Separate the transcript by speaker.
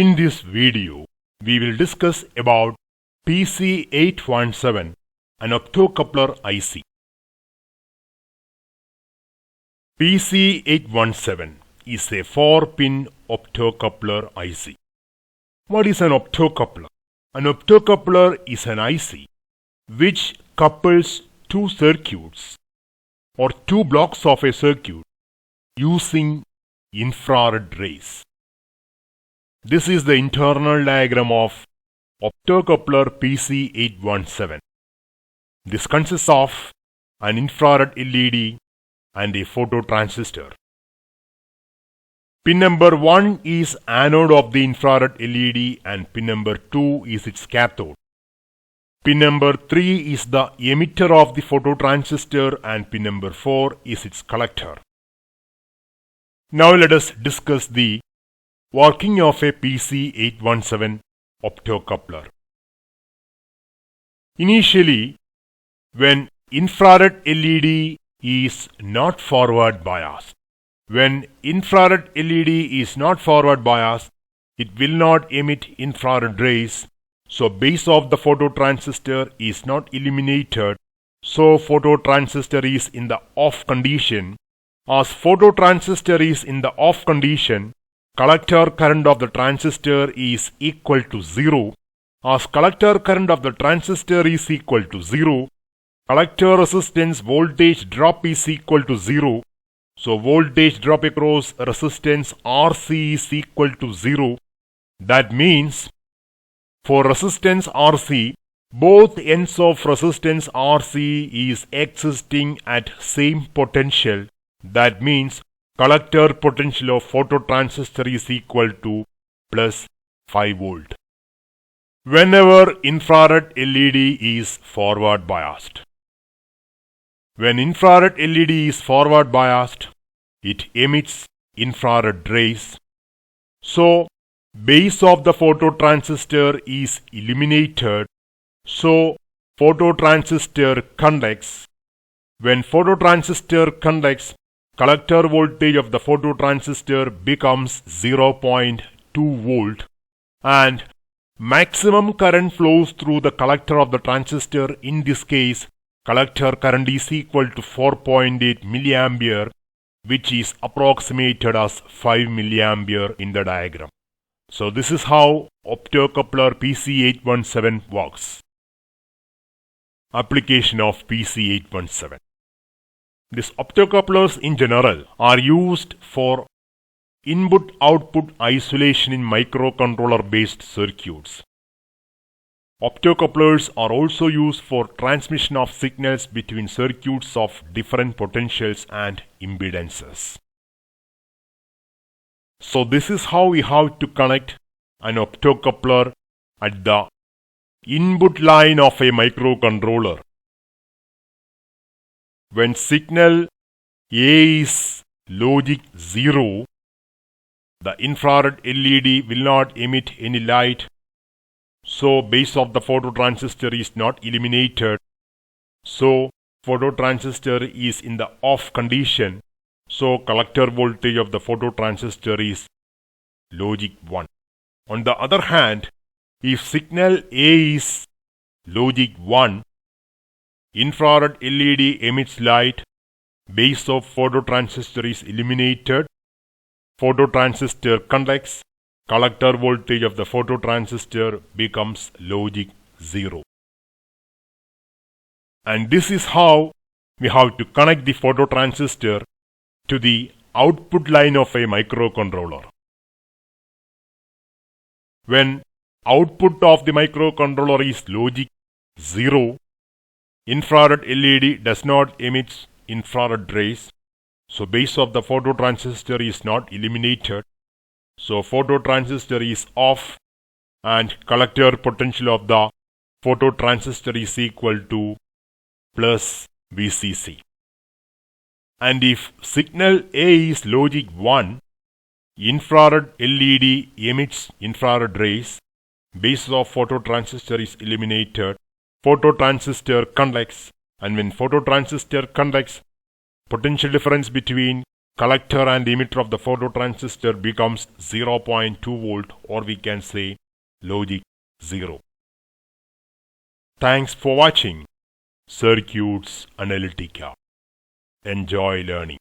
Speaker 1: In this video, we will discuss about PC817, an optocoupler IC. PC817 is a 4-pin optocoupler IC. What is an optocoupler? An optocoupler is an IC which couples two circuits or two blocks of a circuit using infrared rays. This is the internal diagram of optocoupler PC817. This consists of an infrared LED and a phototransistor. Pin number 1 is anode of the infrared LED and pin number 2 is its cathode. Pin number 3 is the emitter of the phototransistor and pin number 4 is its collector. Now let us discuss the working of a PC817 optocoupler. Initially, when infrared LED is not forward biased, it will not emit infrared rays, so base of the phototransistor is not illuminated, so phototransistor is in the off condition. As phototransistor is in the off condition, collector current of the transistor is equal to 0. As collector current of the transistor is equal to 0, collector resistance voltage drop is equal to 0. So voltage drop across resistance RC is equal to 0. That means for resistance RC, both ends of resistance RC is existing at same potential. That means collector potential of phototransistor is equal to plus 5 volt. Whenever infrared LED is forward biased. When infrared LED is forward biased, it emits infrared rays. So, base of the phototransistor is illuminated. So, phototransistor conducts. When phototransistor conducts, collector voltage of the phototransistor becomes 0.2 volt and maximum current flows through the collector of the transistor. In this case, collector current is equal to 4.8 milliampere, which is approximated as 5 milliampere in the diagram. So this is how optocoupler PC817 works. Application of PC817. These optocouplers in general are used for input-output isolation in microcontroller-based circuits. Optocouplers are also used for transmission of signals between circuits of different potentials and impedances. So this is how we have to connect an optocoupler at the input line of a microcontroller. When signal A is logic 0, the infrared LED will not emit any light, so base of the phototransistor is not illuminated, so phototransistor is in the off condition, so collector voltage of the phototransistor is logic 1. On the other hand, if signal A is logic 1, infrared LED emits light, base of phototransistor is illuminated, phototransistor conducts, collector voltage of the phototransistor becomes logic 0. And this is how we have to connect the phototransistor to the output line of a microcontroller. When output of the microcontroller is logic 0, infrared LED does not emit infrared rays, so base of the phototransistor is not illuminated, so phototransistor is off and collector potential of the phototransistor is equal to plus VCC. And if signal A is logic 1, infrared LED emits infrared rays, base of phototransistor is illuminated, phototransistor conducts, and when phototransistor conducts, potential difference between collector and emitter of the phototransistor becomes 0.2 volt, or we can say logic 0. Thanks for watching Circuits Analytica. Enjoy learning.